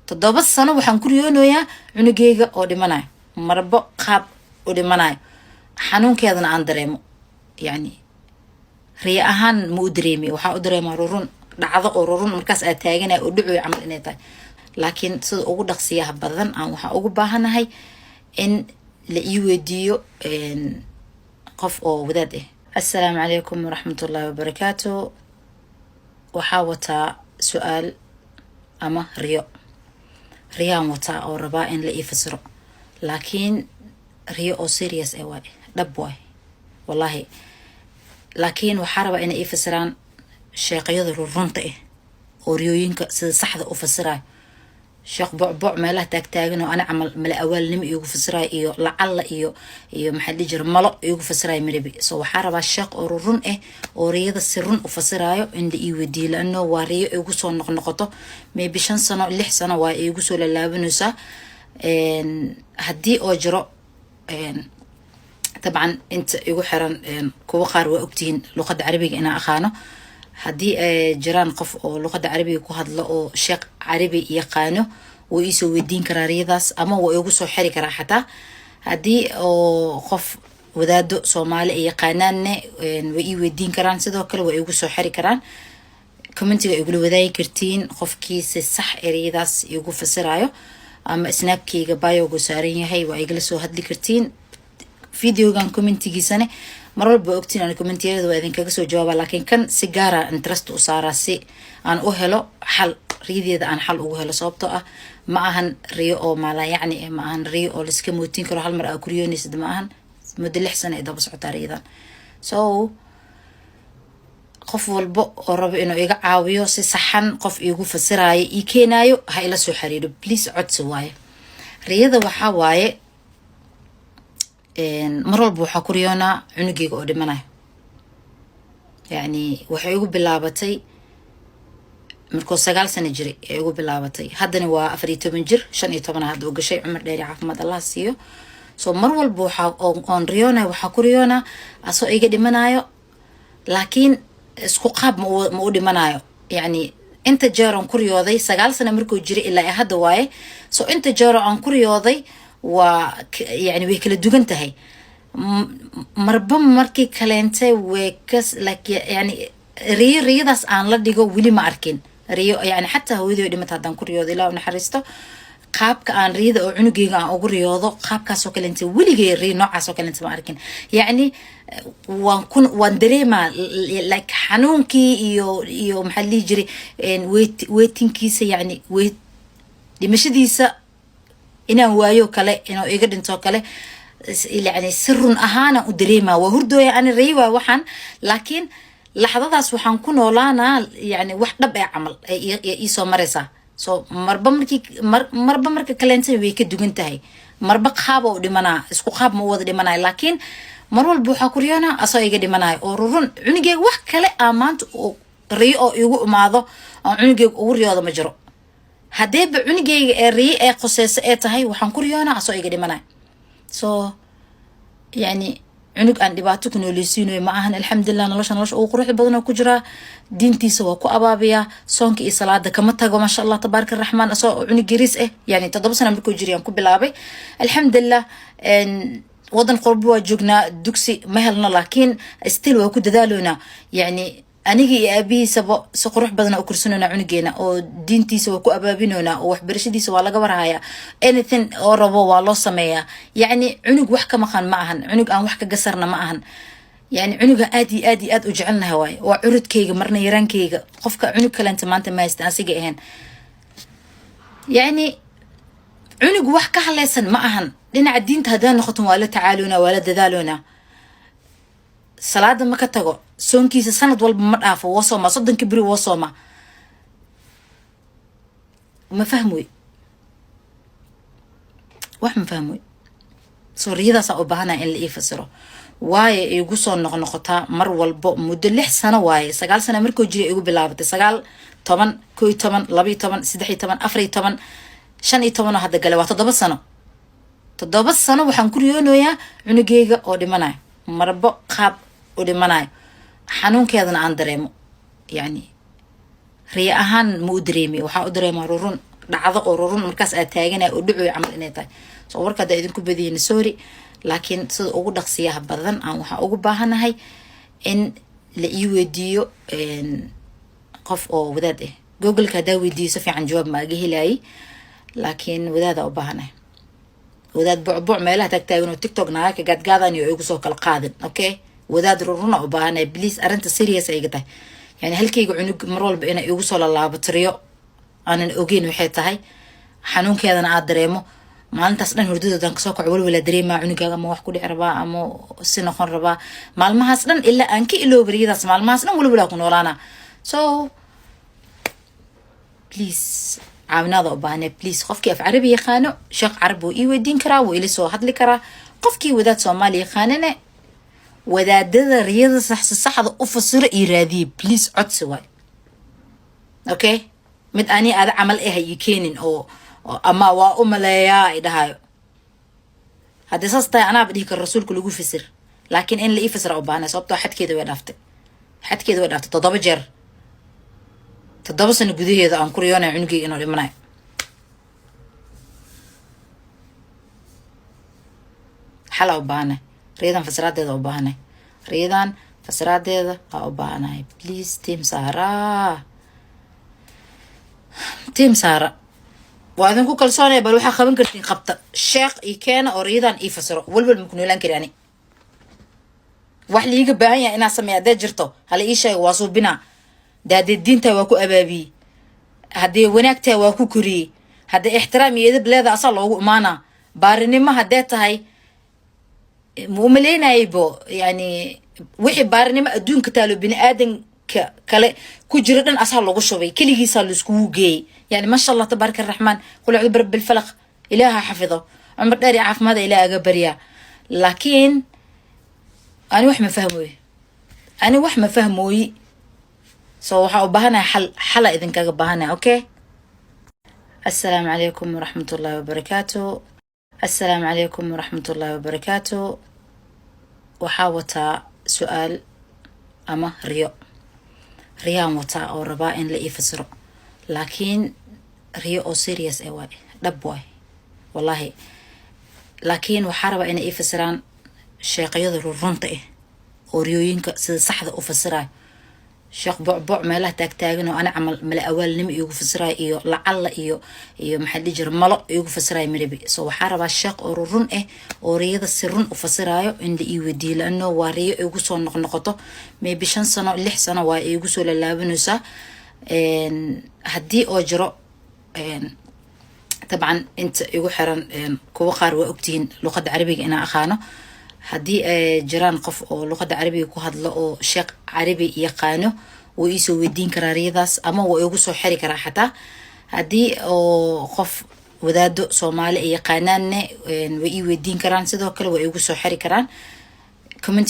toddoba sano waxaan ku riyoonayaa cunugeyga oo dhimanayo marbo qaab u dhimanayo xanuunkeedana aan dareemo yani riya ahaan ma u dareemi waxaa u dareemaa rurun dhacdo oo rurun markaas aad taaganay oo dhucuy camal inay tahay laakiin sida ugu dhaqsiyaha badan aan waxaa ugu baahanahay in la ii weydiiyo qof oo wadaad ah. assalaamu calaykum waraxmatullaahi wabarakaatu. waxaa wataa su-aal ama riyaan wataa oo rabaa in la ii fasiro laakiin riyo oo serious ah waay dhab waay wallaahi laakiin waxaa rabaa inay ii fasiraan sheeqyada runta ah oo riyooyinka sida saxda u fasirayo sheekh bocboc meelaha taagtaagan oo ana camal mala awaalnimo iigu fasirayo iyo lacalla iyo maxaa dhihi jira malo iigu fasirayo marabi so waxaa rabaa sheekh oo run ah oo riyada si run u fasirayo in la ii weydiiyo laano waa riyo igu soo noqnoqoto maybe 5 sano 6 sano waa igu soo lalaabanaysaa haddii oo jiro طبعا انت igu xiran kuwa qaar waa ogtihiin luqadda carabiga inaan aqaano haddii jiraan qof oo luqadda carabiga ku hadlo oo sheekh carabi yaqaano wuu ii soo weydiin karaa riyadaas ama wuu igu soo xiri karaa xataa haddii oo qof wadaado soomaali ay yaqaanaanne way ii weydiin karaan sidoo kale way igu soo xiri karaan commentiga igula wadaagi kartiin qofkii si sax riyadaas igu fasirayo ama snapkeyga biogu saaran yahay waa igala soo hadli kartiin videogan commentigiisane mar walba ogtiin aan commentiyada waa idinkaga soo jawaaba laakiin kan si gaara interest u saaraa si aan u helo xal riyadeeda aan xal ugu helo sababtoo ah ma ahan riyo oo maala yacni ma ahan riyo oo liska mootiin karo hal mar aa ku riyoonaysid ma ahan muddo 6 sano ay daba socotaa riyadan so qof walba oo rabo inuu iga caawiyo si saxan qof igu fasiraayo ii keenayo ha ila soo xiriiro please codsi waaye riyada waxaa waaye mar walba waxaa ku riyoonaa cunugeyga oo dhimanayo yani waxay igu bilaabatay markuu 9 sano jiray ee igu bilaabatay haddana waa 14 jir 15 hadda u gashay cumar dheeri caafimaad allah siiyo so mar walba waxaa oon riyoonaa waxaa ku riyoonaa asoo iga dhimanayo laakiin isku qaab ma u dhimanayo yani inta jeer aan ku riyooday 9 sano markuu jiray ilaa hadda waaye so inta jeer aan ku riyooday waa yani way kala dugan tahay marba markii kaleentay way kas like yani riyadaas aan la dhigo weli ma arkin riyo yani xataa hooyadii dhimata haddaan ku riyoodo ilaa naxariisto qaabka aan riyada oo cunugeyga aan ugu riyoodo qaabkaasoo kaleentay weligay riyo noocaasoo kaleentay ma arkin yani waan dareemaa like xanuunkii iyo maxaa la dhihi jiray weytinkiisa yani dhimashadiisa inaan waayo kale inuu iga dhinto kale yani si run ahaana u dareemaa waa hurdooya ani riyo waa waxaan laakiin laxdadaas waxaan ku noolaanaa yani wax dhab ee camal ii soo maraysaa so marba marka kaleentay way ka dugan tahay marba qaab oo dhimanaa isku qaab ma wada dhimanayo laakiin mar walba waxaa ku riyoonaa asoo iga dhimanayo oo run cunugeyga wax kale aa maanta riyo oo igu imaado aan cunugeyga ugu riyoodo ma jiro haddeeba cunugeyga ee riyo ee qoseyso ee tahay waxaan ku riyoonaa asoo iga dhimanayo so yani cunug aan dhibaato ku nooleysiinayo ma ahan alxamdulilah nolosha ugu quruxda badan oo ku jiraa diintiisa waa ku abaabiyaa soonka iyo salaada kama tago maasha allah tabaaraka raxmaan asoo cunug yariis ah yani 7 sano markuu jiray aan ku bilaabay alxamdulilah wadan qurbo waa joognaa dugsi ma helno laakiin still waa ku dadaaloonaa yani aniga iyo aabihiisaba si qurux badan u kursanayna cunugeena oo diintiisa waa ku abaabinoona oo waxbarashadiisa waa laga warhayaa anything oo rabo waa loo sameeyaa yani cunug wax ka maqan ma ahan cunug aan wax ka gasarna ma ahan yani cunuga aad iyo aad u jecelnahay waaye waa curudkeyga marna yaraankeyga qofka cunug kaleenta maanta ma haysta asiga ahayn yani cunug wax ka haleysan ma ahan dhinaca diinta haddaan noqoto waa la tacaaloona waa la dadaaloona salaada ma ka tago soonkiisa sanad walba ma dhaafo waa sooma 30 beri waa sooma ma fahmoy wax ma fahmoy soo riyadaas u baahanaa in la ii fasiro waaye igu soo noqnoqotaa mar walba muddo 6 sano waaye 9 sano markuu jiray igu bilaabatay 9 10 11 12 13 14 15 hadda gale waa 7 sano 7 sano waxaan ku riyoonayaa cunugeyga oo dhimanayo marba qaab u dhimanayo xanuunkeedana aan dareemo yani riya ahaan ma u dareemi waxaa u dareemaa rurun dhacdo oo run markaas aad taaganay oo dhucuy camal inay tahay soo warka hadda idinku badiyeen sorry laakiin sida ugu dhaqsiyaha badan aan waxaa ugu baahanahay in la ii weydiiyo qof oo wadaad ah google-ka haddaa weydiiyo si fiican jawaab maaga helayay laakiin wadaada u baahanahay wadaad bucbuc meelaha taagtaagan oo tiktok naaga ka gaadgaadan iyo igu soo kala qaadin okay wadaad ruruna u baahanahay please arrinta serious ayga tahay yani halkayga cunug mar walba inay igu soo laalaabatiriyo aanan ogeyn waxay tahay xanuunkeedana aad dareemo maalintaas dhan hurdadoodan kasoo kaco walwala dareemaa cunugaaga ama wax ku dhici rabaa ama si noqon rabaa maalmahaas dhan ilaa aan ka iloobariyadaas maalmahaas dhan walwalaa ku noolaana so please caawinaada u baahnee please qofkii af carabi yaqaano sheekh carab wuu ii weydiin karaa wuu ila soo hadli karaa qofkii wadaad soomaali yaqaanane wadaadada riyada saxda u fasiro ii raadiye please codsi waay okay mid ani aada camal ah ii keenin oo ama waa u maleeyaa ay dhahayo haddii saas tahay anaaba dhihi karo rasuulku lagu fasir laakiin in la ii fasira u baahnay sababtoo xadkeeda way dhaaftay 7 jeer 7 sano gudaheeda aan ku riyoonay cunugay inuu dhimanayo xala u baahnay riyadan fasiraadeeda u baahnay riyadan fasiraadeeda waa u baahnay please team Sara waa idinku kalsoonay bal waxaa qaban kartiin qabta sheekh ii keena oo riyadan ii fasiro walwal ma ku noolaan kari ani wax liiga baahan yahay inaa sameeyo hadday jirto hala ii sheega waa suubinaa daadee diinta waa ku abaabiyey haddii wanaagtaa waa ku koriyey haddii ixtiraam iyo edab leeda asaa loogu imaanaa baarinimo haddee tahay ma umaleynaybo yani wixii baarinimo adduunka taalo bini aadanka kale ku jira dhan asaa loogu shubay keligiisaa laiskugu geeyey yani maasha allah tabaaraka araxmaan qul acuudu birabbi alfalaq ilaaha xafido cumar dheer iyo caafimaada ilaah aga baryaa laakiin ani wax ma fahmooyi so waxaa u baahanahay xala idinkaga baahanahay okay assalaamu calaykum waraxmatullaahi wabarakaatu waxaa wataa su-aal ama riyaan wataa oo rabaa in la ii fasiro laakiin riyo oo serious waay dhab waay wallahi laakiin waxaa rabaa inay ii fasiraan sheeqyada runta ah oo riyooyinka sida saxda u fasirayo sheekh bucbuc meelaha taagtaagan oo ana camal mala awaalnimo iigu fasirayo iyo lacalla iyo maxaa dhihi jira malo iigu fasirayo marabi so waxaa rabaa sheekh oo run ah oo riyada si run u fasirayo in la ii weydiiyo laano waa riyo igu soo noqnoqoto maybe 5 sano 6 sano waa igu soo lalaabanaysaa haddii oo jiro طبعا انت igu xiran kuwa qaar waa ogtihiin luqadda carabiga inaan aqaano haddii jiraan qof oo luqadda carabiga ku hadlo oo sheekh carabi yaqaano wuu ii soo weydiin karaa riyadaas ama wuu igu soo xiri karaa xataa haddii oo qof wadaado soomaali ay yaqaanaanne way ii weydiin karaan sidoo kale way igu soo xiri karaan